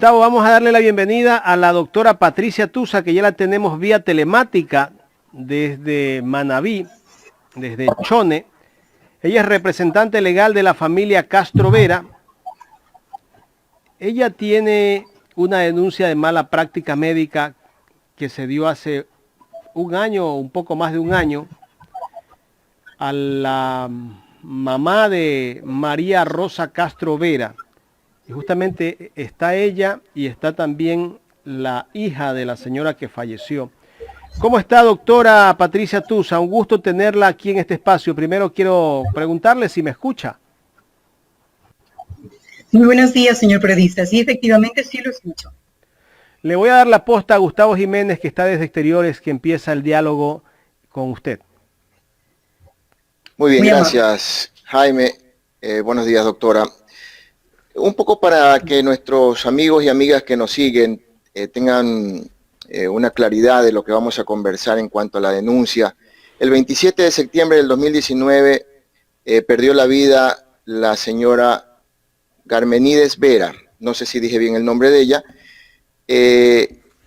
Gustavo, vamos a darle la bienvenida a la doctora Patricia Tusa, que ya la tenemos vía telemática desde Manabí, desde Chone. Ella es representante legal de la familia Castro Vera. Ella tiene una denuncia de mala práctica médica que se dio hace un año, un poco más de un año, a la mamá de María Rosa Castro Vera. Y justamente está ella y está también la hija de la señora que falleció. ¿Cómo está, doctora Patricia Tusa? Un gusto tenerla aquí en este espacio. Primero quiero preguntarle si me escucha. Muy buenos días, señor periodista. Sí, efectivamente, sí lo escucho. Le voy a dar la posta a Gustavo Jiménez, que está desde Exteriores, que empieza el diálogo con usted. Muy bien, gracias, Jaime. Buenos días, doctora. Un poco para que nuestros amigos y amigas que nos siguen tengan una claridad de lo que vamos a conversar en cuanto a la denuncia. El 27 de septiembre del 2019 perdió la vida la señora Garmenides Vera, no sé si dije bien el nombre de ella,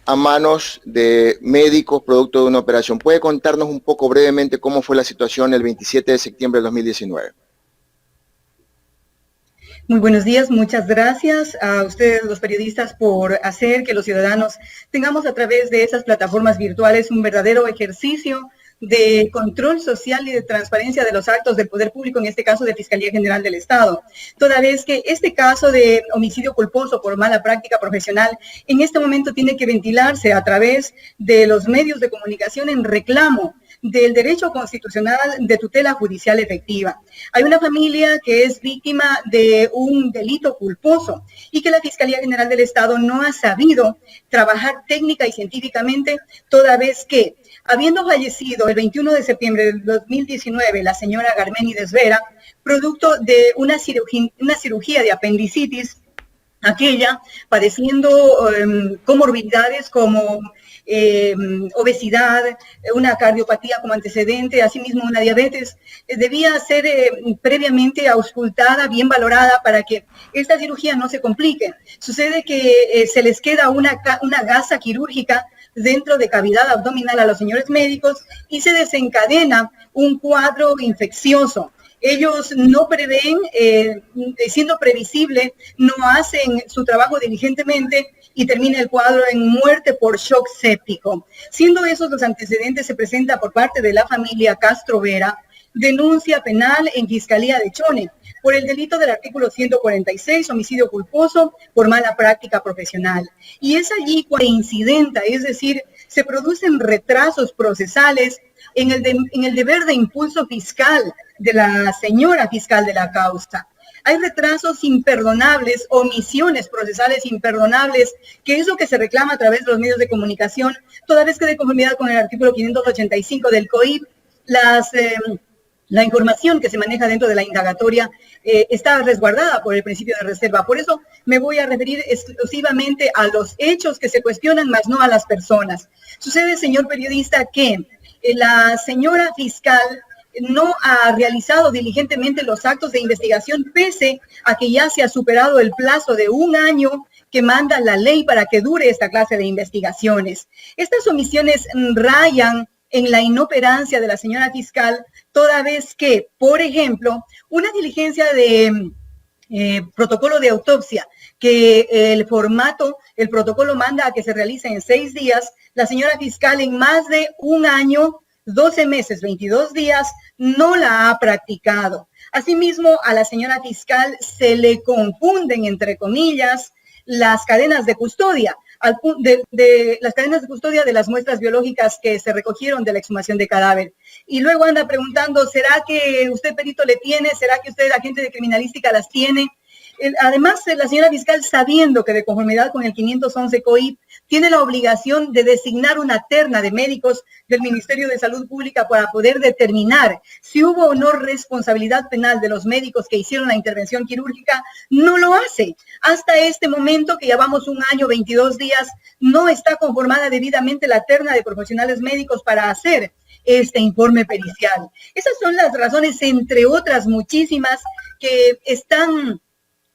a manos de médicos producto de una operación. ¿Puede contarnos un poco brevemente cómo fue la situación el 27 de septiembre del 2019? Muy buenos días, muchas gracias a ustedes los periodistas por hacer que los ciudadanos tengamos a través de esas plataformas virtuales un verdadero ejercicio de control social y de transparencia de los actos del poder público, en este caso de Fiscalía General del Estado. Toda vez que este caso de homicidio culposo por mala práctica profesional en este momento tiene que ventilarse a través de los medios de comunicación en reclamo del derecho constitucional de tutela judicial efectiva. Hay una familia que es víctima de un delito culposo y que la Fiscalía General del Estado no ha sabido trabajar técnica y científicamente, toda vez que, habiendo fallecido el 21 de septiembre del 2019 la señora Garmenides Vera, producto de una cirugía de apendicitis, aquella padeciendo comorbilidades como obesidad, una cardiopatía como antecedente, asimismo una diabetes, debía ser previamente auscultada, bien valorada para que esta cirugía no se complique. Sucede que se les queda una gasa quirúrgica dentro de cavidad abdominal a los señores médicos y se desencadena un cuadro infeccioso. Ellos no prevén, siendo previsible, no hacen su trabajo diligentemente y termina el cuadro en muerte por shock séptico. Siendo esos los antecedentes, se presenta por parte de la familia Castro Vera denuncia penal en Fiscalía de Chone por el delito del artículo 146, homicidio culposo por mala práctica profesional. Y es allí cuando incidenta, es decir, se producen retrasos procesales en el deber de impulso fiscal de la señora fiscal de la causa. Hay retrasos imperdonables, omisiones procesales imperdonables, que es lo que se reclama a través de los medios de comunicación, toda vez que de conformidad con el artículo 585 del COIP, la información que se maneja dentro de la indagatoria está resguardada por el principio de reserva. Por eso me voy a referir exclusivamente a los hechos que se cuestionan, más no a las personas. Sucede, señor periodista, que la señora fiscal no ha realizado diligentemente los actos de investigación, pese a que ya se ha superado el plazo de un año que manda la ley para que dure esta clase de investigaciones. Estas omisiones rayan en la inoperancia de la señora fiscal, toda vez que, por ejemplo, una diligencia de protocolo de autopsia, que el protocolo manda a que se realice en 6 días, la señora fiscal en más de un año, 12 meses, 22 días, no la ha practicado. Asimismo, a la señora fiscal se le confunden, entre comillas, las cadenas de custodia, de las cadenas de custodia de las muestras biológicas que se recogieron de la exhumación de cadáver. Y luego anda preguntando, ¿será que usted perito le tiene? ¿Será que usted agente de criminalística las tiene? Además, la señora fiscal, sabiendo que de conformidad con el 511 COIP, tiene la obligación de designar una terna de médicos del Ministerio de Salud Pública para poder determinar si hubo o no responsabilidad penal de los médicos que hicieron la intervención quirúrgica, no lo hace. Hasta este momento, que llevamos un año, 22 días, no está conformada debidamente la terna de profesionales médicos para hacer este informe pericial. Esas son las razones, entre otras muchísimas, que están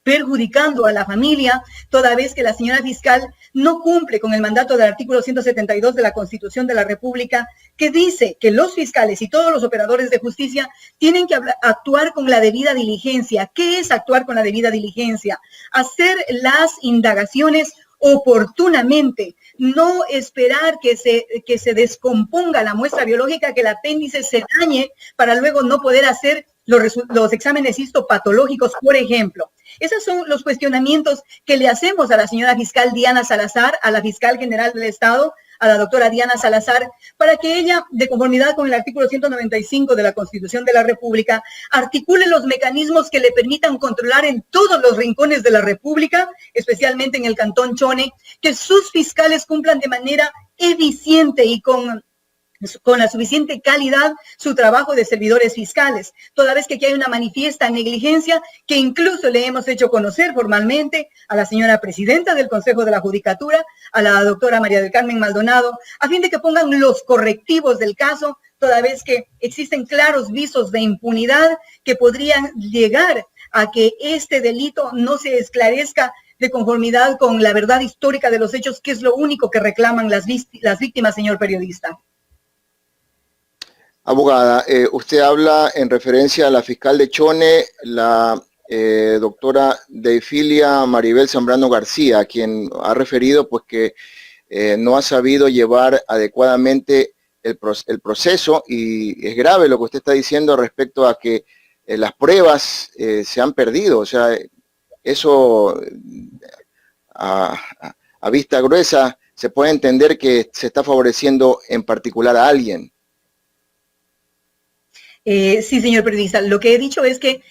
perjudicando a la familia, toda vez que la señora fiscal no cumple con el mandato del artículo 172 de la Constitución de la República, que dice que los fiscales y todos los operadores de justicia tienen que actuar con la debida diligencia. ¿Qué es actuar con la debida diligencia? Hacer las indagaciones oportunamente, no esperar que se descomponga la muestra biológica, que el apéndice se dañe para luego no poder hacer los exámenes histopatológicos, por ejemplo. Esos son los cuestionamientos que le hacemos a la señora fiscal Diana Salazar, a la fiscal general del Estado, a la doctora Diana Salazar, para que ella, de conformidad con el artículo 195 de la Constitución de la República, articule los mecanismos que le permitan controlar en todos los rincones de la República, especialmente en el Cantón Chone, que sus fiscales cumplan de manera eficiente y con la suficiente calidad su trabajo de servidores fiscales, toda vez que aquí hay una manifiesta negligencia que incluso le hemos hecho conocer formalmente a la señora presidenta del Consejo de la Judicatura, a la doctora María del Carmen Maldonado, a fin de que pongan los correctivos del caso, toda vez que existen claros visos de impunidad que podrían llegar a que este delito no se esclarezca de conformidad con la verdad histórica de los hechos, que es lo único que reclaman las víctimas, señor periodista. Abogada, usted habla en referencia a la fiscal de Chone, la doctora Deifilia Maribel Zambrano García, quien ha referido pues que no ha sabido llevar adecuadamente el proceso, y es grave lo que usted está diciendo respecto a que las pruebas se han perdido. O sea, eso a vista gruesa se puede entender que se está favoreciendo en particular a alguien. Sí, señor periodista, lo que he dicho es que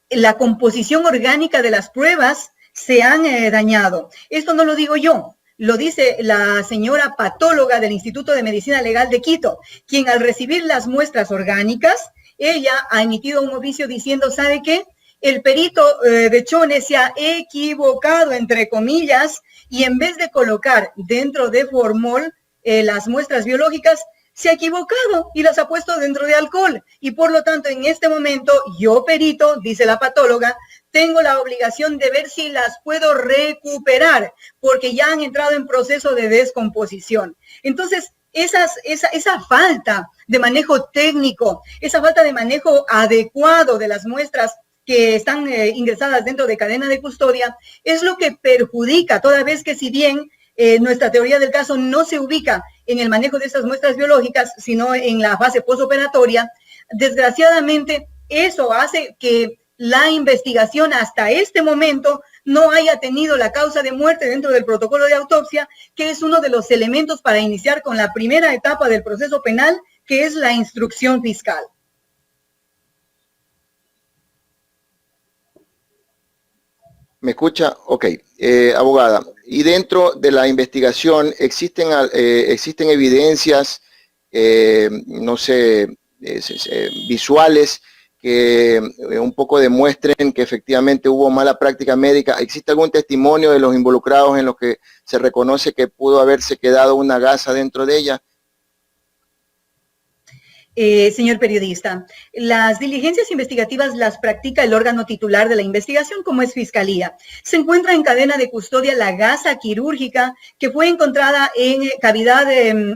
la composición orgánica de las pruebas se han dañado. Esto no lo digo yo, lo dice la señora patóloga del Instituto de Medicina Legal de Quito, quien al recibir las muestras orgánicas, ella ha emitido un oficio diciendo, ¿sabe qué? El perito de Chone se ha equivocado, entre comillas, y en vez de colocar dentro de formol las muestras biológicas, se ha equivocado y las ha puesto dentro de alcohol. Y por lo tanto, en este momento, yo perito, dice la patóloga, tengo la obligación de ver si las puedo recuperar, porque ya han entrado en proceso de descomposición. Entonces, esa falta de manejo técnico, esa falta de manejo adecuado de las muestras que están ingresadas dentro de cadena de custodia, es lo que perjudica, toda vez que si bien nuestra teoría del caso no se ubica en el manejo de estas muestras biológicas, sino en la fase postoperatoria, desgraciadamente eso hace que la investigación hasta este momento no haya tenido la causa de muerte dentro del protocolo de autopsia, que es uno de los elementos para iniciar con la primera etapa del proceso penal, que es la instrucción fiscal. ¿Me escucha? Ok. Abogada, y dentro de la investigación existen evidencias, no sé, visuales que un poco demuestren que efectivamente hubo mala práctica médica. ¿Existe algún testimonio de los involucrados en los que se reconoce que pudo haberse quedado una gasa dentro de ella? Señor periodista, las diligencias investigativas las practica el órgano titular de la investigación, como es Fiscalía. Se encuentra en cadena de custodia la gasa quirúrgica que fue encontrada en cavidad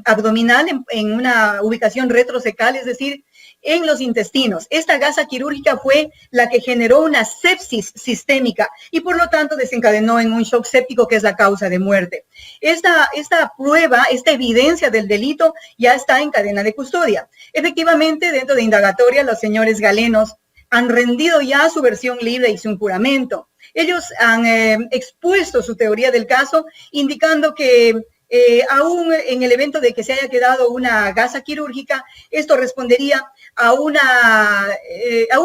abdominal, en una ubicación retrocecal, es decir, en los intestinos. Esta gasa quirúrgica fue la que generó una sepsis sistémica y por lo tanto desencadenó en un shock séptico, que es la causa de muerte. Esta prueba, esta evidencia del delito ya está en cadena de custodia. Efectivamente, dentro de indagatoria, los señores galenos han rendido ya su versión libre y su juramento. Ellos han expuesto su teoría del caso, indicando que aún en el evento de que se haya quedado una gasa quirúrgica, esto respondería a un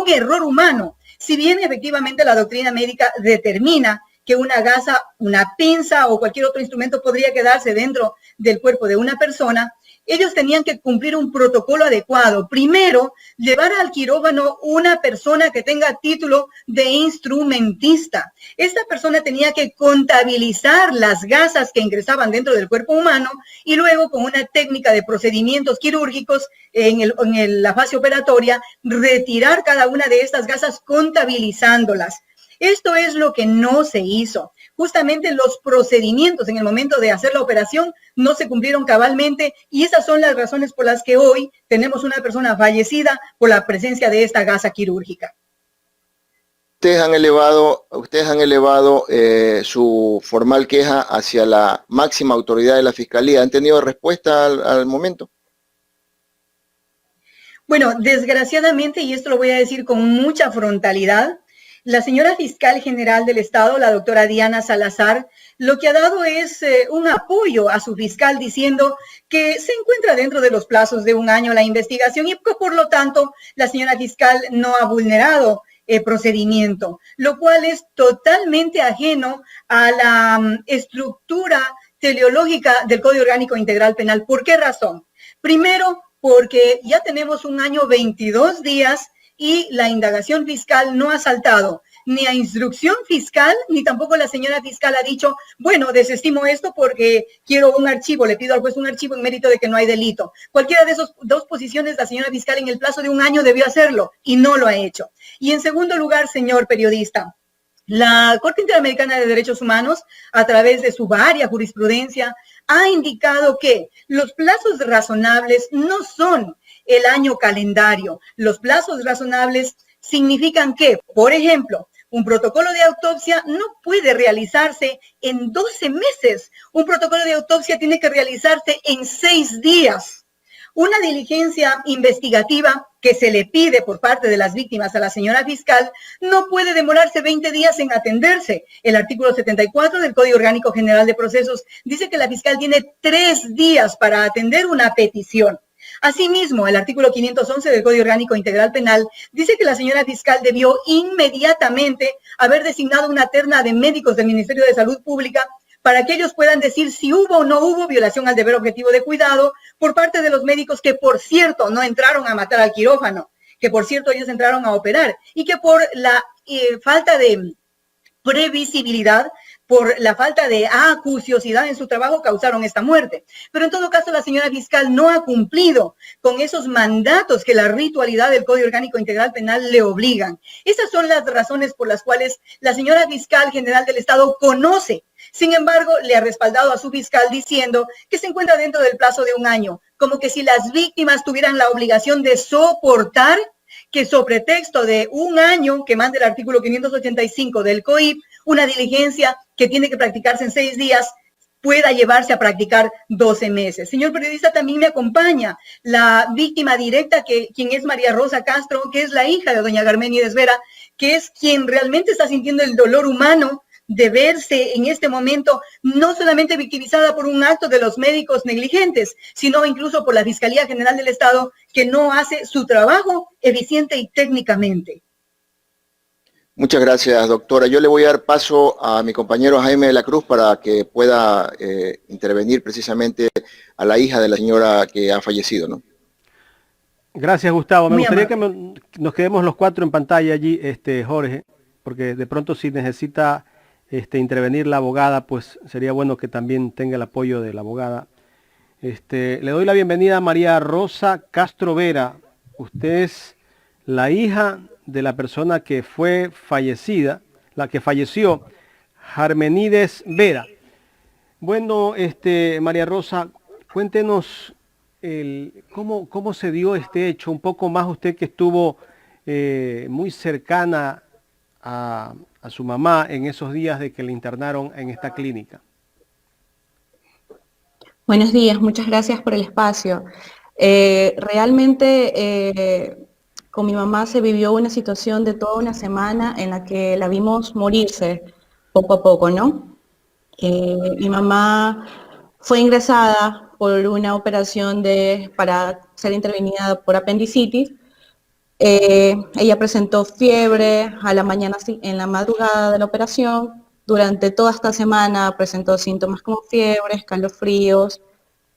error humano. Si bien efectivamente la doctrina médica determina que una gasa, una pinza o cualquier otro instrumento podría quedarse dentro del cuerpo de una persona, ellos tenían que cumplir un protocolo adecuado. Primero, llevar al quirófano una persona que tenga título de instrumentista. Esta persona tenía que contabilizar las gasas que ingresaban dentro del cuerpo humano y luego, con una técnica de procedimientos quirúrgicos en la fase operatoria, retirar cada una de estas gasas contabilizándolas. Esto es lo que no se hizo. Justamente los procedimientos en el momento de hacer la operación no se cumplieron cabalmente y esas son las razones por las que hoy tenemos una persona fallecida por la presencia de esta gasa quirúrgica. Ustedes han elevado su formal queja hacia la máxima autoridad de la Fiscalía. ¿Han tenido respuesta al momento? Bueno, desgraciadamente, y esto lo voy a decir con mucha frontalidad, la señora fiscal general del Estado, la doctora Diana Salazar, lo que ha dado es un apoyo a su fiscal diciendo que se encuentra dentro de los plazos de un año la investigación y por lo tanto la señora fiscal no ha vulnerado el procedimiento, lo cual es totalmente ajeno a la estructura teleológica del Código Orgánico Integral Penal. ¿Por qué razón? Primero, porque ya tenemos un año 22 días y la indagación fiscal no ha saltado ni a instrucción fiscal, ni tampoco la señora fiscal ha dicho, bueno, desestimo esto porque quiero un archivo, le pido al juez un archivo en mérito de que no hay delito. Cualquiera de esas dos posiciones, la señora fiscal en el plazo de un año debió hacerlo y no lo ha hecho. Y en segundo lugar, señor periodista, la Corte Interamericana de Derechos Humanos, a través de su varia jurisprudencia, ha indicado que los plazos razonables no son el año calendario. Los plazos razonables significan que, por ejemplo, un protocolo de autopsia no puede realizarse en 12 meses. Un protocolo de autopsia tiene que realizarse en 6 días. Una diligencia investigativa que se le pide por parte de las víctimas a la señora fiscal no puede demorarse 20 días en atenderse. El artículo 74 del Código Orgánico General de Procesos dice que la fiscal tiene 3 días para atender una petición. Asimismo, el artículo 511 del Código Orgánico Integral Penal dice que la señora fiscal debió inmediatamente haber designado una terna de médicos del Ministerio de Salud Pública para que ellos puedan decir si hubo o no hubo violación al deber objetivo de cuidado por parte de los médicos que, por cierto, no entraron a matar al quirófano, que, por cierto, ellos entraron a operar y que por la falta de previsibilidad, por la falta de acuciosidad en su trabajo, causaron esta muerte. Pero en todo caso, la señora fiscal no ha cumplido con esos mandatos que la ritualidad del Código Orgánico Integral Penal le obligan. Esas son las razones por las cuales la señora fiscal general del Estado conoce. Sin embargo, le ha respaldado a su fiscal diciendo que se encuentra dentro del plazo de un año, como que si las víctimas tuvieran la obligación de soportar que sobre texto de un año que manda el artículo 585 del COIP, una diligencia que tiene que practicarse en 6 días, pueda llevarse a practicar 12 meses. Señor periodista, también me acompaña la víctima directa, quien es María Rosa Castro, que es la hija de doña Garménides Vera, que es quien realmente está sintiendo el dolor humano de verse en este momento no solamente victimizada por un acto de los médicos negligentes, sino incluso por la Fiscalía General del Estado, que no hace su trabajo eficiente y técnicamente. Muchas gracias, doctora. Yo le voy a dar paso a mi compañero Jaime de la Cruz para que pueda intervenir precisamente a la hija de la señora que ha fallecido, ¿no? Gracias, Gustavo. Me Muy gustaría amable. que nos quedemos los 4 en pantalla allí, Jorge, porque de pronto si necesita intervenir la abogada, pues sería bueno que también tenga el apoyo de la abogada. Le doy la bienvenida a María Rosa Castro Vera. Usted es la hija de la persona que fue fallecida, la que falleció, Garménides Vera. Bueno, María Rosa, cuéntenos cómo se dio este hecho, un poco más usted que estuvo muy cercana a su mamá en esos días de que le internaron en esta clínica. Buenos días, muchas gracias por el espacio. Realmente con mi mamá se vivió una situación de toda una semana en la que la vimos morirse poco a poco, ¿no? Mi mamá fue ingresada por una operación para ser intervenida por apendicitis. Ella presentó fiebre en la madrugada de la operación. Durante toda esta semana presentó síntomas como fiebre, escalofríos.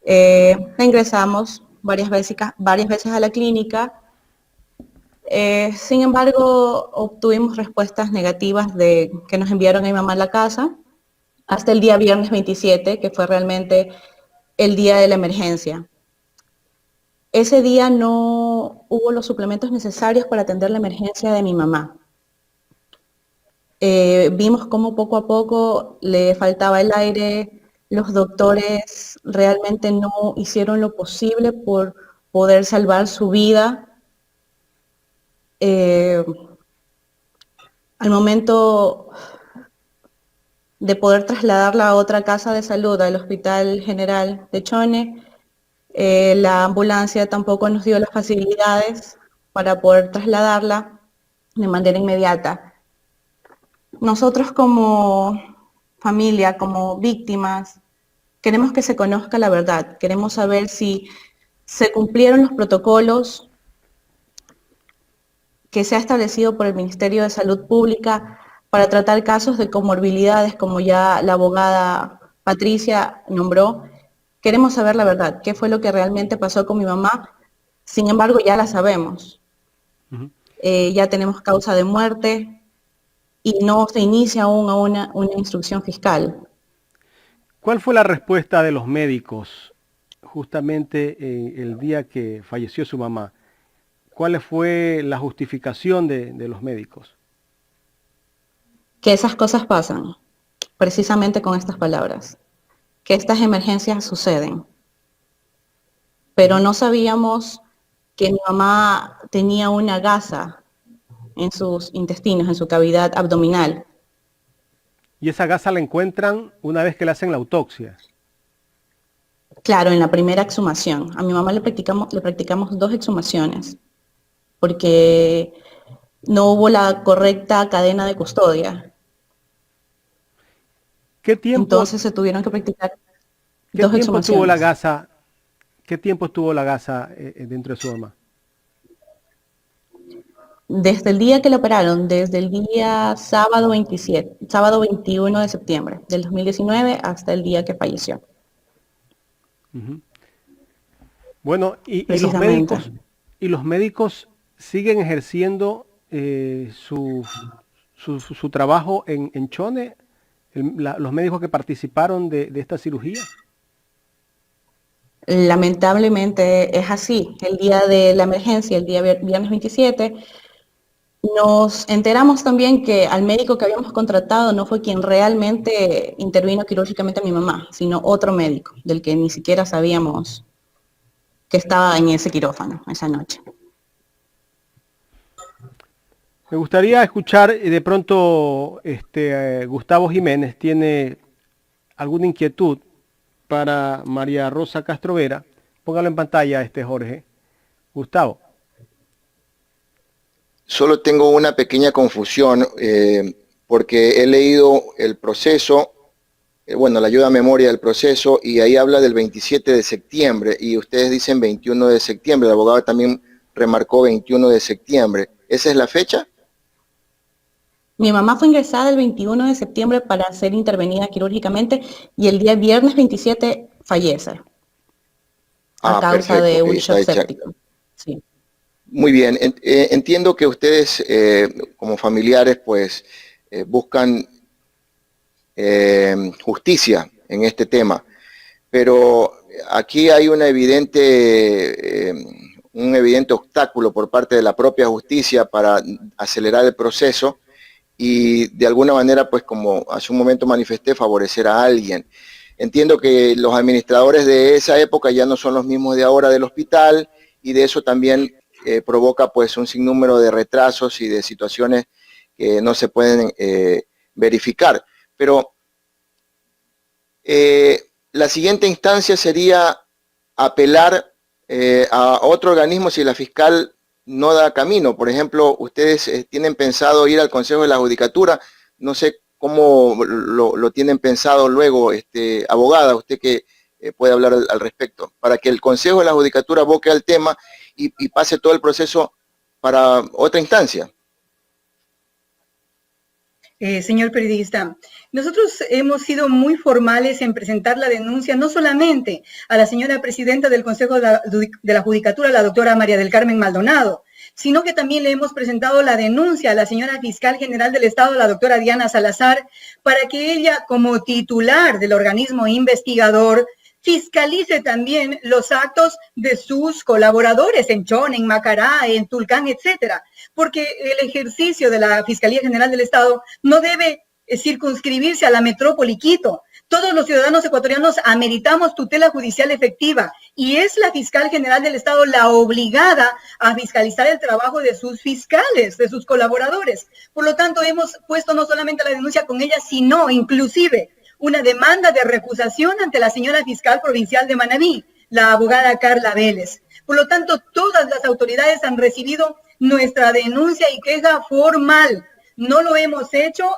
La ingresamos varias veces a la clínica. Sin embargo, obtuvimos respuestas negativas que nos enviaron a mi mamá a la casa hasta el día viernes 27, que fue realmente el día de la emergencia. Ese día no hubo los suplementos necesarios para atender la emergencia de mi mamá. Vimos cómo poco a poco le faltaba el aire, los doctores realmente no hicieron lo posible por poder salvar su vida. Al momento de poder trasladarla a otra casa de salud, al Hospital General de Chone, la ambulancia tampoco nos dio las facilidades para poder trasladarla de manera inmediata. Nosotros como familia, como víctimas, queremos que se conozca la verdad, queremos saber si se cumplieron los protocolos que se ha establecido por el Ministerio de Salud Pública para tratar casos de comorbilidades, como ya la abogada Patricia nombró. Queremos saber la verdad, qué fue lo que realmente pasó con mi mamá. Sin embargo, ya la sabemos. Ya tenemos causa de muerte y no se inicia aún una instrucción fiscal. ¿Cuál fue la respuesta de los médicos justamente el día que falleció su mamá? ¿Cuál fue la justificación de los médicos? Que esas cosas pasan, precisamente con estas palabras, que estas emergencias suceden. Pero no sabíamos que mi mamá tenía una gasa en sus intestinos, en su cavidad abdominal. Y esa gasa la encuentran una vez que le hacen la autopsia. Claro, en la primera exhumación. A mi mamá le practicamos 2 exhumaciones, porque no hubo la correcta cadena de custodia. ¿Qué tiempo, entonces se tuvieron que practicar 2 exhumaciones. Tuvo la gasa? ¿Qué tiempo estuvo la gasa dentro de su mamá? Desde el día que la operaron, desde el día sábado 21 de septiembre del 2019 hasta el día que falleció. Bueno, y los médicos siguen ejerciendo su trabajo en Chone, los médicos que participaron de esta cirugía. Lamentablemente es así. El día de la emergencia, el día viernes 27, nos enteramos también que al médico que habíamos contratado no fue quien realmente intervino quirúrgicamente a mi mamá, sino otro médico, del que ni siquiera sabíamos que estaba en ese quirófano esa noche. Me gustaría escuchar de pronto Gustavo Jiménez tiene alguna inquietud para María Rosa Castrovera. Póngalo en pantalla, Jorge. Gustavo. Solo tengo una pequeña confusión porque he leído el proceso, la ayuda a memoria del proceso, y ahí habla del 27 de septiembre y ustedes dicen 21 de septiembre. El abogado también remarcó 21 de septiembre. ¿Esa es la fecha? Mi mamá fue ingresada el 21 de septiembre para ser intervenida quirúrgicamente y el día viernes 27 fallece a causa de un shock séptico. Sí. Muy bien, entiendo que ustedes como familiares pues buscan justicia en este tema, pero aquí hay un evidente obstáculo por parte de la propia justicia para acelerar el proceso y de alguna manera, pues como hace un momento manifesté, favorecer a alguien. Entiendo que los administradores de esa época ya no son los mismos de ahora del hospital y de eso también provoca pues un sinnúmero de retrasos y de situaciones que no se pueden verificar. Pero la siguiente instancia sería apelar a otro organismo si la fiscal no da camino. Por ejemplo, ustedes tienen pensado ir al Consejo de la Judicatura, no sé cómo lo tienen pensado luego, abogada, usted que puede hablar al respecto, para que el Consejo de la Judicatura aboque al tema y pase todo el proceso para otra instancia. Señor periodista, nosotros hemos sido muy formales en presentar la denuncia, no solamente a la señora presidenta del Consejo de la Judicatura, la doctora María del Carmen Maldonado, sino que también le hemos presentado la denuncia a la señora fiscal general del Estado, la doctora Diana Salazar, para que ella, como titular del organismo investigador, fiscalice también los actos de sus colaboradores en Chone, en Macará, en Tulcán, etcétera, porque el ejercicio de la Fiscalía General del Estado no debe circunscribirse a la metrópoli Quito. Todos los ciudadanos ecuatorianos ameritamos tutela judicial efectiva y es la fiscal general del Estado la obligada a fiscalizar el trabajo de sus fiscales, de sus colaboradores. Por lo tanto, hemos puesto no solamente la denuncia con ella, sino inclusive una demanda de recusación ante la señora fiscal provincial de Manabí, la abogada Carla Vélez. Por lo tanto, todas las autoridades han recibido nuestra denuncia y queja formal. No lo hemos hecho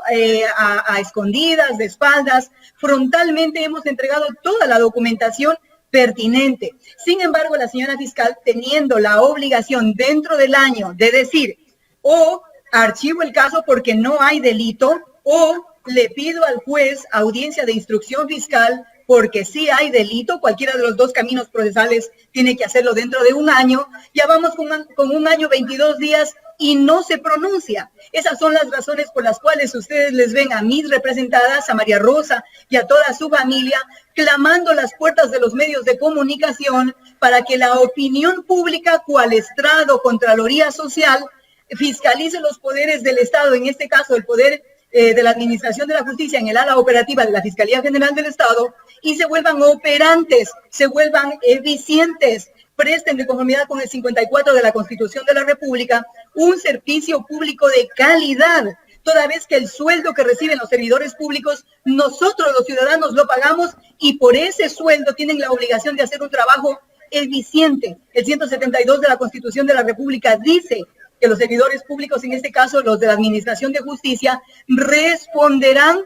a escondidas, de espaldas. Frontalmente hemos entregado toda la documentación pertinente. Sin embargo, la señora fiscal, teniendo la obligación dentro del año de decir, o archivo el caso porque no hay delito, o le pido al juez audiencia de instrucción fiscal porque sí hay delito, cualquiera de los dos caminos procesales tiene que hacerlo dentro de un año. Ya vamos con un año, 22 días y no se pronuncia. Esas son las razones por las cuales ustedes les ven a mis representadas, a María Rosa y a toda su familia, clamando las puertas de los medios de comunicación para que la opinión pública, cual estrado, Contraloría Social, fiscalice los poderes del Estado, en este caso el poder de la Administración de la Justicia en el ala operativa de la Fiscalía General del Estado, y se vuelvan operantes, se vuelvan eficientes, presten de conformidad con el 54 de la Constitución de la República un servicio público de calidad, toda vez que el sueldo que reciben los servidores públicos, nosotros los ciudadanos lo pagamos y por ese sueldo tienen la obligación de hacer un trabajo eficiente. El 172 de la Constitución de la República dice que los servidores públicos, en este caso los de la Administración de Justicia, responderán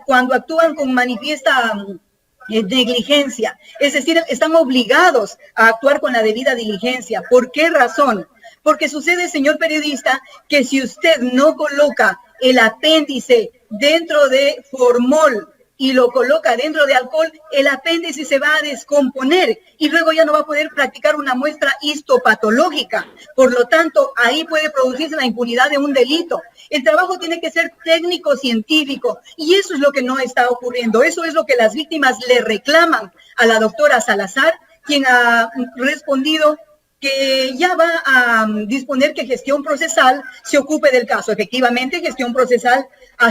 cuando actúan con manifiesta negligencia. Es decir, están obligados a actuar con la debida diligencia. ¿Por qué razón? Porque sucede, señor periodista, que si usted no coloca el apéndice dentro de formol y lo coloca dentro de alcohol, el apéndice se va a descomponer y luego ya no va a poder practicar una muestra histopatológica. Por lo tanto, ahí puede producirse la impunidad de un delito. El trabajo tiene que ser técnico-científico y eso es lo que no está ocurriendo. Eso es lo que las víctimas le reclaman a la doctora Salazar, quien ha respondido que ya va a disponer que gestión procesal se ocupe del caso. Efectivamente, gestión procesal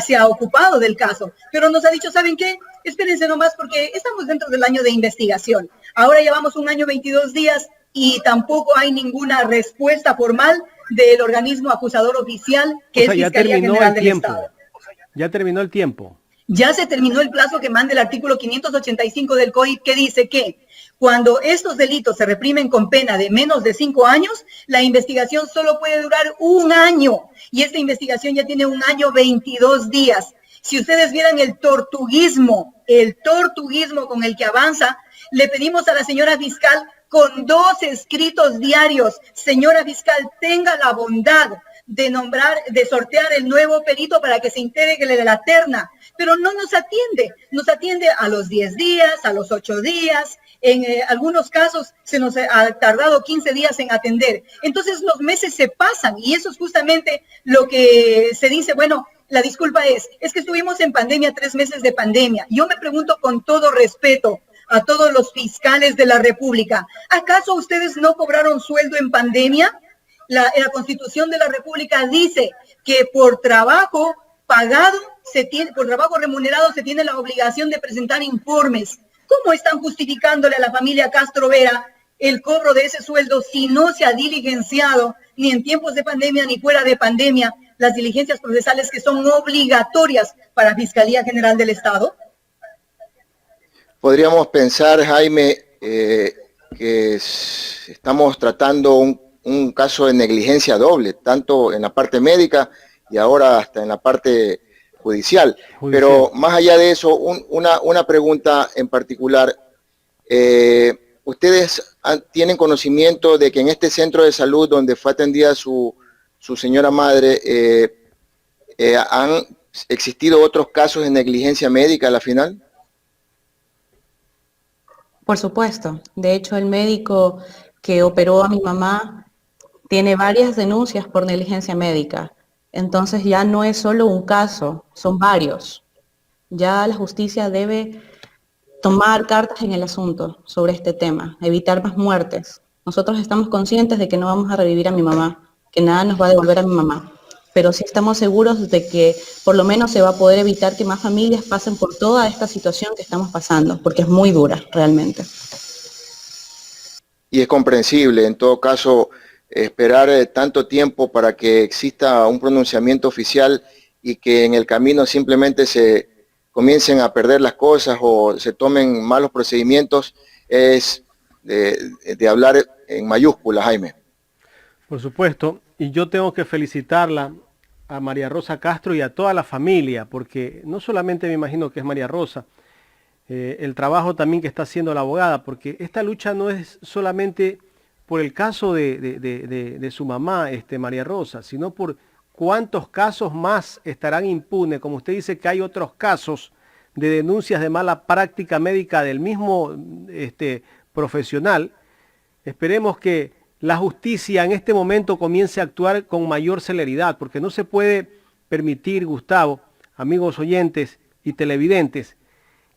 se ha ocupado del caso, pero nos ha dicho, ¿saben qué? Espérense nomás porque estamos dentro del año de investigación. Ahora llevamos un año, 22 días y tampoco hay ninguna respuesta formal del organismo acusador oficial que es Fiscalía General del Estado. Ya terminó el tiempo. Ya se terminó el plazo que manda el artículo 585 del COIP, que dice que cuando estos delitos se reprimen con pena de menos de 5 años, la investigación solo puede durar un año. Y esta investigación ya tiene un año, 22 días. Si ustedes vieran el tortuguismo con el que avanza, le pedimos a la señora fiscal con 2 escritos diarios, señora fiscal, tenga la bondad de nombrar, de sortear el nuevo perito para que se integre de la terna, pero no nos atiende a los 10 días, a los 8 días, en algunos casos se nos ha tardado 15 días en atender. Entonces los meses se pasan y eso es justamente lo que se dice, bueno, la disculpa es que estuvimos en pandemia, 3 meses de pandemia. Yo me pregunto con todo respeto a todos los fiscales de la República, ¿acaso ustedes no cobraron sueldo en pandemia? La Constitución de la República dice que por trabajo pagado, por trabajo remunerado, se tiene la obligación de presentar informes. ¿Cómo están justificándole a la familia Castro Vera el cobro de ese sueldo si no se ha diligenciado ni en tiempos de pandemia ni fuera de pandemia las diligencias procesales que son obligatorias para Fiscalía General del Estado? Podríamos pensar, Jaime, que estamos tratando un caso de negligencia doble, tanto en la parte médica y ahora hasta en la parte judicial. Pero más allá de eso, una pregunta en particular. ¿Ustedes tienen conocimiento de que en este centro de salud donde fue atendida su señora madre, han existido otros casos de negligencia médica a la final? Por supuesto. De hecho, el médico que operó a mi mamá tiene varias denuncias por negligencia médica. Entonces ya no es solo un caso, son varios. Ya la justicia debe tomar cartas en el asunto sobre este tema, evitar más muertes. Nosotros estamos conscientes de que no vamos a revivir a mi mamá, que nada nos va a devolver a mi mamá, pero sí estamos seguros de que por lo menos se va a poder evitar que más familias pasen por toda esta situación que estamos pasando, porque es muy dura realmente. Y es comprensible, en todo caso, esperar tanto tiempo para que exista un pronunciamiento oficial y que en el camino simplemente se comiencen a perder las cosas o se tomen malos procedimientos, es de hablar en mayúsculas, Jaime. Por supuesto, y yo tengo que felicitarla a María Rosa Castro y a toda la familia, porque no solamente me imagino que es María Rosa, el trabajo también que está haciendo la abogada, porque esta lucha no es solamente por el caso de su mamá, María Rosa, sino por cuántos casos más estarán impunes. Como usted dice que hay otros casos de denuncias de mala práctica médica del mismo profesional. Esperemos que la justicia en este momento comience a actuar con mayor celeridad, porque no se puede permitir, Gustavo, amigos oyentes y televidentes,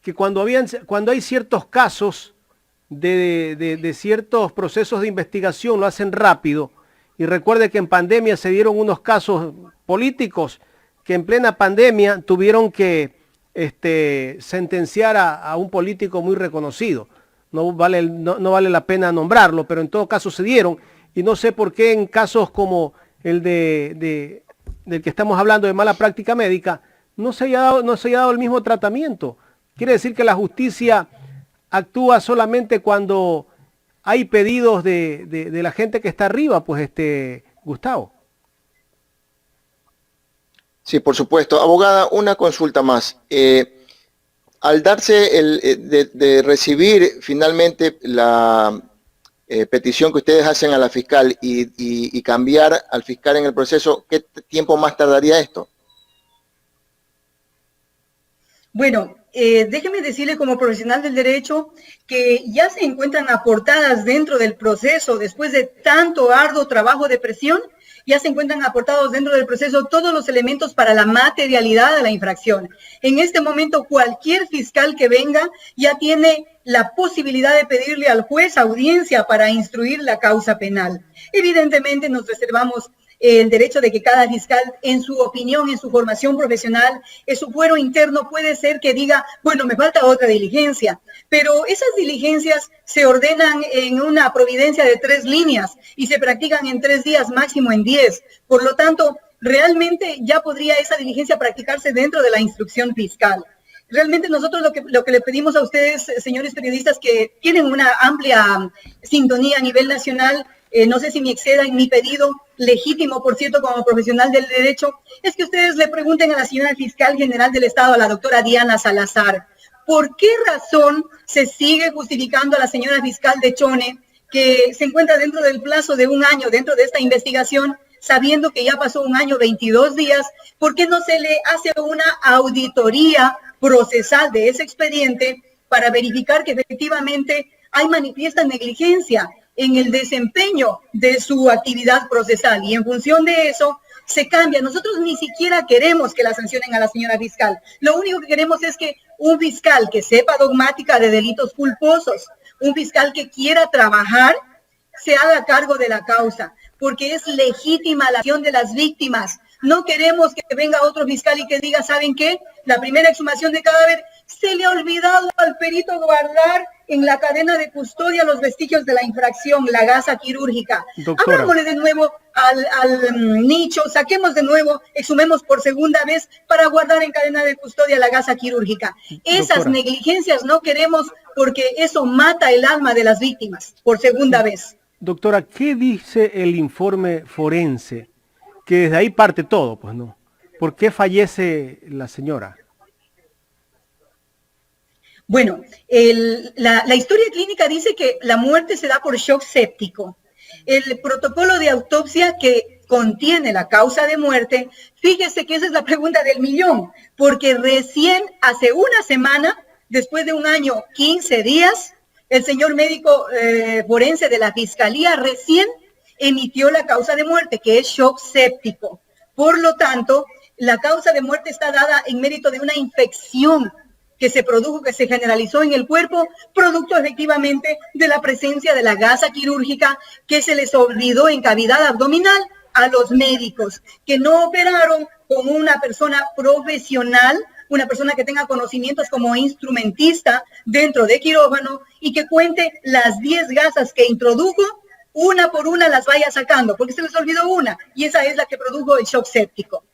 que cuando hay ciertos casos de ciertos procesos de investigación lo hacen rápido. Y recuerde que en pandemia se dieron unos casos políticos que en plena pandemia tuvieron que sentenciar a un político muy reconocido. No vale la pena nombrarlo, pero en todo caso se dieron. Y no sé por qué en casos como el del que estamos hablando de mala práctica médica no se haya dado el mismo tratamiento. Quiere decir que la justicia actúa solamente cuando hay pedidos de la gente que está arriba, pues Gustavo. Sí, por supuesto. Abogada, una consulta más. Al darse de recibir finalmente la petición que ustedes hacen a la fiscal y cambiar al fiscal en el proceso, ¿qué tiempo más tardaría esto? Bueno, déjeme decirle como profesional del derecho que ya se encuentran aportadas dentro del proceso, después de tanto arduo trabajo de presión, ya se encuentran aportados dentro del proceso todos los elementos para la materialidad de la infracción. En este momento, cualquier fiscal que venga ya tiene la posibilidad de pedirle al juez audiencia para instruir la causa penal. Evidentemente, nos reservamos el derecho de que cada fiscal, en su opinión, en su formación profesional, en su fuero interno, puede ser que diga, bueno, me falta otra diligencia, pero esas diligencias se ordenan en una providencia de 3 líneas y se practican en 3 días, máximo en 10. Por lo tanto, realmente ya podría esa diligencia practicarse dentro de la instrucción fiscal. Realmente nosotros lo que le pedimos a ustedes, señores periodistas, que tienen una amplia sintonía a nivel nacional, no sé si me exceda en mi pedido, legítimo, por cierto, como profesional del derecho, es que ustedes le pregunten a la señora fiscal general del Estado, a la doctora Diana Salazar, ¿por qué razón se sigue justificando a la señora fiscal de Chone, que se encuentra dentro del plazo de 1 año, dentro de esta investigación, sabiendo que ya pasó 1 año, 22 días, ¿por qué no se le hace una auditoría procesal de ese expediente para verificar que efectivamente hay manifiesta negligencia en el desempeño de su actividad procesal? Y en función de eso, se cambia. Nosotros ni siquiera queremos que la sancionen a la señora fiscal. Lo único que queremos es que un fiscal que sepa dogmática de delitos culposos, un fiscal que quiera trabajar, se haga cargo de la causa, porque es legítima la acción de las víctimas. No queremos que venga otro fiscal y que diga, ¿saben qué? La primera exhumación de cadáver, se le ha olvidado al perito guardar en la cadena de custodia los vestigios de la infracción, la gasa quirúrgica. Abrámosle de nuevo al nicho, saquemos de nuevo, exhumemos por segunda vez para guardar en cadena de custodia la gasa quirúrgica. Esas negligencias no queremos, porque eso mata el alma de las víctimas por segunda vez. Doctora, ¿qué dice el informe forense? Que desde ahí parte todo, pues no. ¿Por qué fallece la señora? Bueno, la historia clínica dice que la muerte se da por shock séptico. El protocolo de autopsia que contiene la causa de muerte, fíjese que esa es la pregunta del millón, porque recién hace 1 semana, después de 1 año, 15 días, el señor médico forense de la Fiscalía recién emitió la causa de muerte, que es shock séptico. Por lo tanto, la causa de muerte está dada en mérito de una infección que se produjo, que se generalizó en el cuerpo, producto efectivamente de la presencia de la gasa quirúrgica que se les olvidó en cavidad abdominal a los médicos, que no operaron con una persona profesional, una persona que tenga conocimientos como instrumentista dentro de quirófano y que cuente las 10 gasas que introdujo, una por una las vaya sacando, porque se les olvidó una, y esa es la que produjo el shock séptico.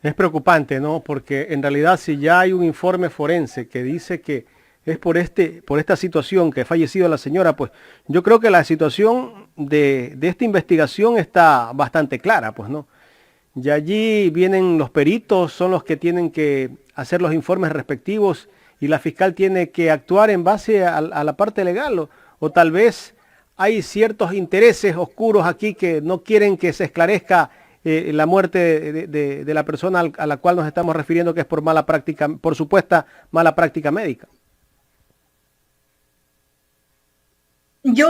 Es preocupante, ¿no? Porque en realidad si ya hay un informe forense que dice que es por esta situación que ha fallecido la señora, pues yo creo que la situación de esta investigación está bastante clara, pues, ¿no? Y allí vienen los peritos, son los que tienen que hacer los informes respectivos y la fiscal tiene que actuar en base a la parte legal o tal vez hay ciertos intereses oscuros aquí que no quieren que se esclarezca la muerte de la persona a la cual nos estamos refiriendo, que es por mala práctica, por supuesta mala práctica médica. Yo,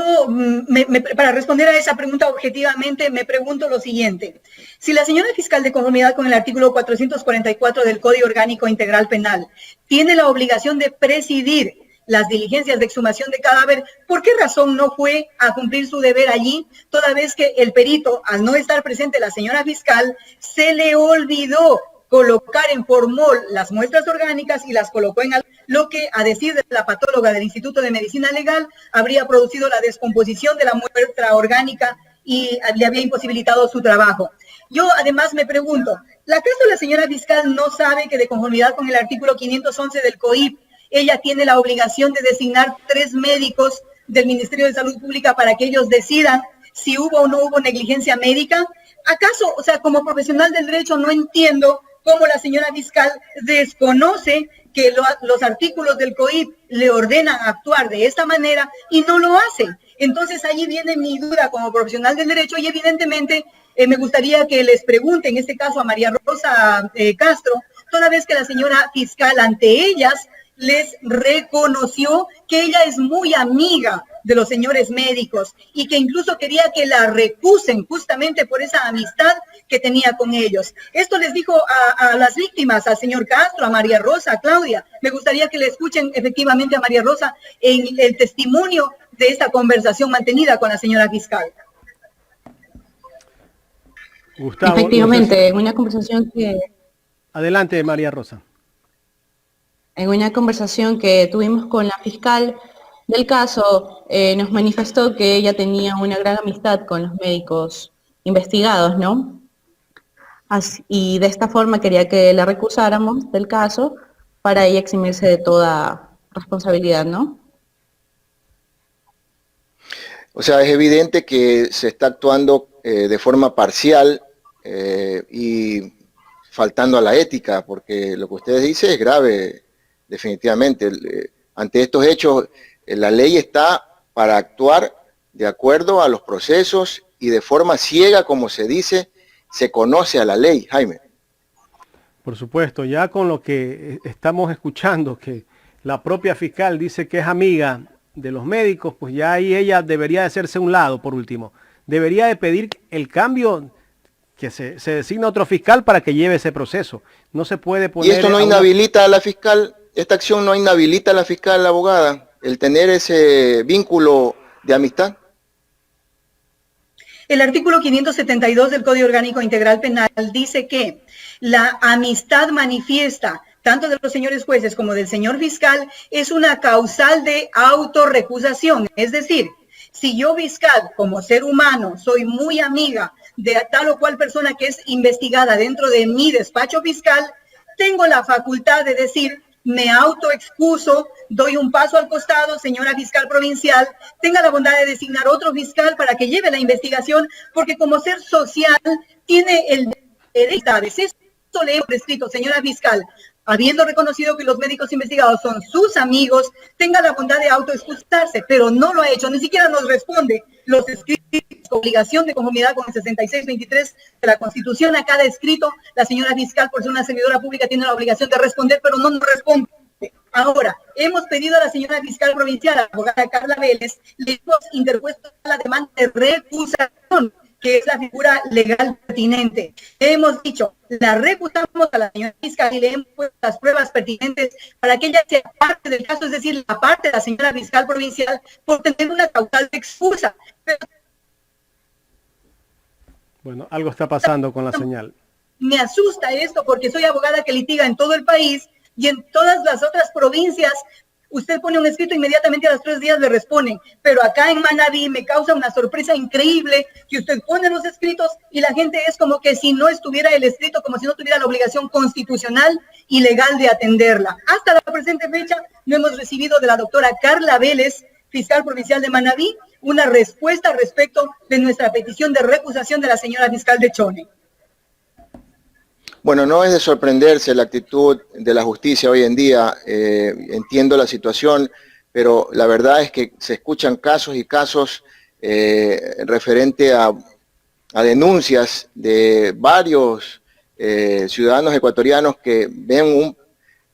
para responder a esa pregunta objetivamente, me pregunto lo siguiente. Si la señora fiscal, de conformidad con el artículo 444 del Código Orgánico Integral Penal, tiene la obligación de presidir las diligencias de exhumación de cadáver, ¿por qué razón no fue a cumplir su deber allí, toda vez que el perito, al no estar presente la señora fiscal, se le olvidó colocar en formol las muestras orgánicas y las colocó en lo que, a decir de la patóloga del Instituto de Medicina Legal, habría producido la descomposición de la muestra orgánica y le había imposibilitado su trabajo? Yo además me pregunto, ¿acaso la señora fiscal no sabe que, de conformidad con el artículo 511 del COIP, ella tiene la obligación de designar 3 médicos del Ministerio de Salud Pública para que ellos decidan si hubo o no hubo negligencia médica? ¿Acaso, o sea, como profesional del derecho, no entiendo cómo la señora fiscal desconoce que los artículos del COIP le ordenan actuar de esta manera y no lo hace? Entonces allí viene mi duda como profesional del derecho y evidentemente me gustaría que les pregunte, en este caso a María Rosa Castro, toda vez que la señora fiscal ante ellas les reconoció que ella es muy amiga de los señores médicos y que incluso quería que la recusen justamente por esa amistad que tenía con ellos. Esto les dijo a las víctimas, al señor Castro, a María Rosa, a Claudia. Me gustaría que le escuchen efectivamente a María Rosa en el testimonio de esta conversación mantenida con la señora fiscal. Gustavo, efectivamente, no sé si... en una conversación que... Adelante, María Rosa. En una conversación que tuvimos con la fiscal del caso, nos manifestó que ella tenía una gran amistad con los médicos investigados, ¿no? Y de esta forma quería que la recusáramos del caso para ella eximirse de toda responsabilidad, ¿no? O sea, es evidente que se está actuando de forma parcial y faltando a la ética, porque lo que ustedes dicen es grave. Definitivamente, ante estos hechos, la ley está para actuar de acuerdo a los procesos y de forma ciega, como se dice, se conoce a la ley, Jaime. Por supuesto, ya con lo que estamos escuchando, que la propia fiscal dice que es amiga de los médicos, pues ya ahí ella debería de hacerse a un lado, por último. Debería de pedir el cambio, que se designe otro fiscal para que lleve ese proceso. No se puede poner... ¿Y esto no inhabilita a la fiscal? ¿Esta acción no inhabilita a la fiscal, a la abogada, el tener ese vínculo de amistad? El artículo 572 del Código Orgánico Integral Penal dice que la amistad manifiesta, tanto de los señores jueces como del señor fiscal, es una causal de autorrecusación. Es decir, si yo, fiscal, como ser humano, soy muy amiga de tal o cual persona que es investigada dentro de mi despacho fiscal, tengo la facultad de decir: me autoexcuso, doy un paso al costado, señora fiscal provincial, tenga la bondad de designar otro fiscal para que lleve la investigación, porque como ser social tiene el derecho. Esto le he prescrito, señora fiscal, habiendo reconocido que los médicos investigados son sus amigos, tenga la bondad de autoexcusarse, pero no lo ha hecho, ni siquiera nos responde los escritos, obligación de conformidad con el 6623 de la Constitución. A cada escrito, la señora fiscal, por ser una servidora pública, tiene la obligación de responder, pero no nos responde. Ahora, hemos pedido a la señora fiscal provincial, a la abogada Carla Vélez, le hemos interpuesto la demanda de recusación, que es la figura legal pertinente. Hemos dicho, la recusamos a la señora fiscal y le hemos puesto las pruebas pertinentes para que ella sea parte del caso, es decir, la parte de la señora fiscal provincial por tener una causal de excusa. Pero bueno, algo está pasando con la señal. me asusta esto porque soy abogada que litiga en todo el país y en todas las otras provincias. Usted pone un escrito, inmediatamente a los 3 días le responden. Pero acá en Manabí me causa una sorpresa increíble que usted pone los escritos y la gente es como que si no estuviera el escrito, como si no tuviera la obligación constitucional y legal de atenderla. Hasta la presente fecha no hemos recibido de la doctora Carla Vélez, fiscal provincial de Manabí, una respuesta respecto de nuestra petición de recusación de la señora fiscal de Chone. Bueno, no es de sorprenderse la actitud de la justicia hoy en día. Entiendo la situación, pero la verdad es que se escuchan casos y casos referente a denuncias de varios ciudadanos ecuatorianos que ven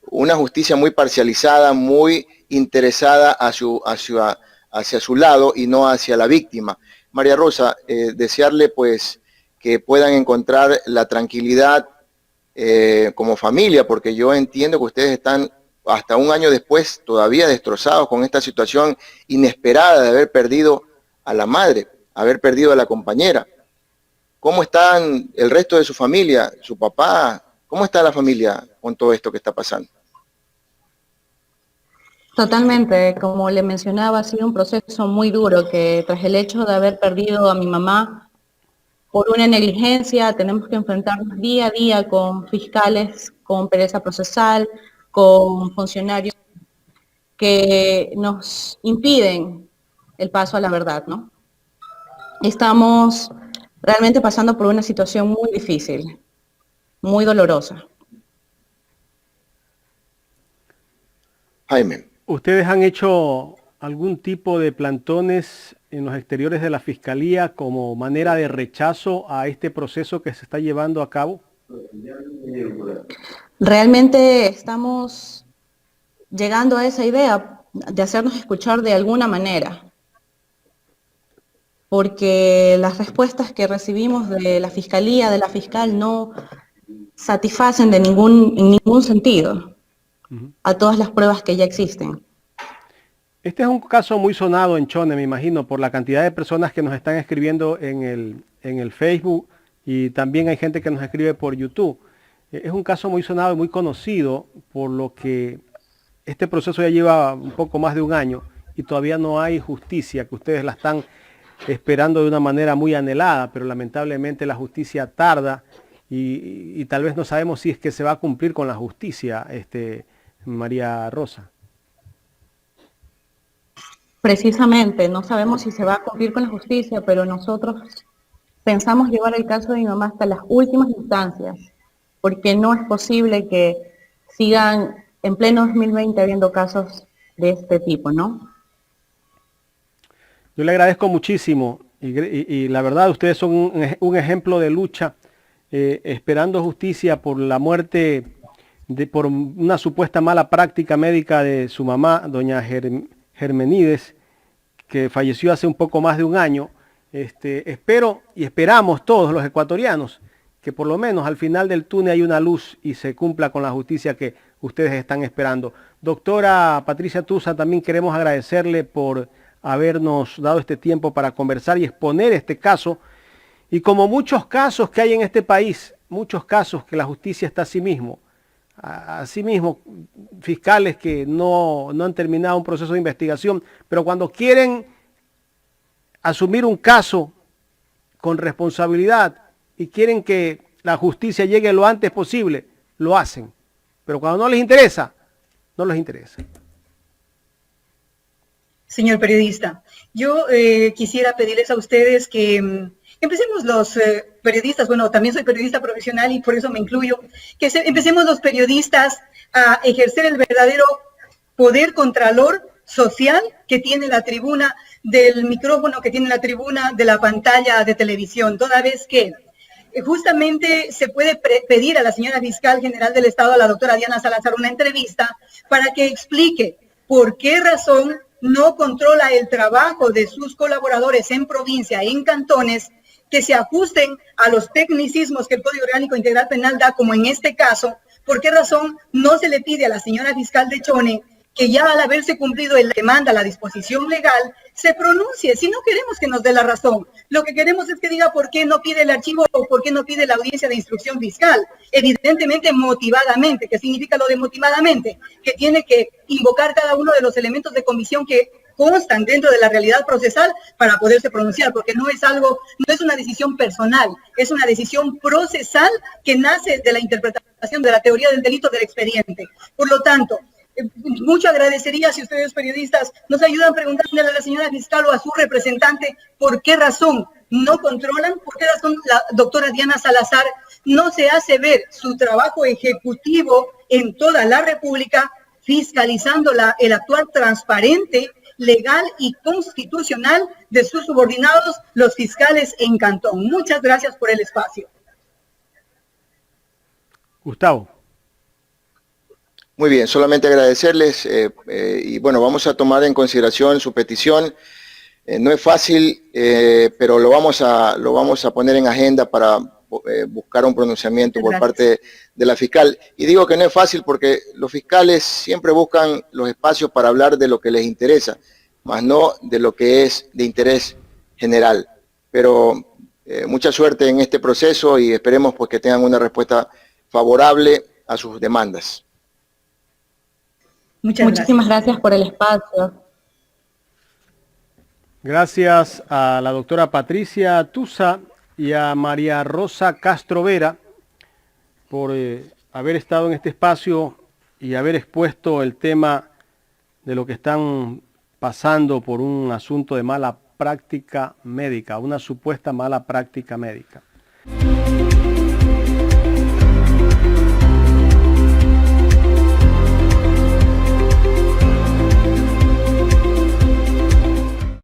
una justicia muy parcializada, muy interesada hacia su lado y no hacia la víctima. María Rosa, desearle pues que puedan encontrar la tranquilidad como familia, porque yo entiendo que ustedes están hasta un año después todavía destrozados con esta situación inesperada de haber perdido a la madre, haber perdido a la compañera. ¿Cómo están el resto de su familia, su papá? ¿Cómo está la familia con todo esto que está pasando? Totalmente, como le mencionaba, ha sido un proceso muy duro que tras el hecho de haber perdido a mi mamá por una negligencia, tenemos que enfrentarnos día a día con fiscales, con pereza procesal, con funcionarios que nos impiden el paso a la verdad, ¿no? Estamos realmente pasando por una situación muy difícil, muy dolorosa. Jaime. ¿Ustedes han hecho algún tipo de plantones en los exteriores de la Fiscalía como manera de rechazo a este proceso que se está llevando a cabo? Realmente estamos llegando a esa idea de hacernos escuchar de alguna manera, porque las respuestas que recibimos de la Fiscalía, de la fiscal, no satisfacen en ningún sentido a todas las pruebas que ya existen. Este es un caso muy sonado en Chone, me imagino, por la cantidad de personas que nos están escribiendo en el Facebook y también hay gente que nos escribe por YouTube. Es un caso muy sonado y muy conocido, por lo que este proceso ya lleva un poco más de un año y todavía no hay justicia, que ustedes la están esperando de una manera muy anhelada, pero lamentablemente la justicia tarda y tal vez no sabemos si es que se va a cumplir con la justicia, María Rosa. Precisamente, no sabemos si se va a cumplir con la justicia, pero nosotros pensamos llevar el caso de mi mamá hasta las últimas instancias, porque no es posible que sigan en pleno 2020 habiendo casos de este tipo, ¿no? Yo le agradezco muchísimo y la verdad ustedes son un ejemplo de lucha, esperando justicia por la muerte, por una supuesta mala práctica médica de su mamá, doña Germenides, que falleció hace un poco más de un año. Espero y esperamos todos los ecuatorianos que por lo menos al final del túnel hay una luz y se cumpla con la justicia que ustedes están esperando. Doctora Patricia Tusa, también queremos agradecerle por habernos dado este tiempo para conversar y exponer este caso. Y como muchos casos que hay en este país, muchos casos que la justicia está asimismo, fiscales que no han terminado un proceso de investigación, pero cuando quieren asumir un caso con responsabilidad y quieren que la justicia llegue lo antes posible, lo hacen. Pero cuando no les interesa, no les interesa. Señor periodista, yo quisiera pedirles a ustedes que empecemos los periodistas, bueno, también soy periodista profesional y por eso me incluyo, que empecemos los periodistas a ejercer el verdadero poder contralor social que tiene la tribuna del micrófono, que tiene la tribuna de la pantalla de televisión, toda vez que justamente se puede pedir a la señora fiscal general del Estado, a la doctora Diana Salazar, una entrevista para que explique por qué razón no controla el trabajo de sus colaboradores en provincia, en cantones, que se ajusten a los tecnicismos que el Código Orgánico Integral Penal da, como en este caso. ¿Por qué razón no se le pide a la señora fiscal de Chone que ya al haberse cumplido la demanda, la disposición legal, se pronuncie? Si no queremos que nos dé la razón, lo que queremos es que diga por qué no pide el archivo o por qué no pide la audiencia de instrucción fiscal. Evidentemente motivadamente. ¿Qué significa lo de motivadamente? Que tiene que invocar cada uno de los elementos de comisión que constan dentro de la realidad procesal para poderse pronunciar, porque no es algo, no es una decisión personal, es una decisión procesal que nace de la interpretación de la teoría del delito del expediente. Por lo tanto, mucho agradecería si ustedes periodistas nos ayudan preguntándole a la señora fiscal o a su representante por qué razón no controlan, por qué razón la doctora Diana Salazar no se hace ver su trabajo ejecutivo en toda la República, fiscalizando el actuar transparente, legal y constitucional de sus subordinados, los fiscales en Cantón. Muchas gracias por el espacio. Gustavo. Muy bien, solamente agradecerles y bueno, vamos a tomar en consideración su petición. No es fácil, pero lo vamos a poner en agenda para buscar un pronunciamiento por parte de la fiscal. Y digo que no es fácil porque los fiscales siempre buscan los espacios para hablar de lo que les interesa, más no de lo que es de interés general. Pero mucha suerte en este proceso y esperemos pues que tengan una respuesta favorable a sus demandas. Muchísimas gracias por el espacio. Gracias a la doctora Patricia Tusa y a María Rosa Castro Vera por haber estado en este espacio y haber expuesto el tema de lo que están pasando por un asunto de mala práctica médica, una supuesta mala práctica médica.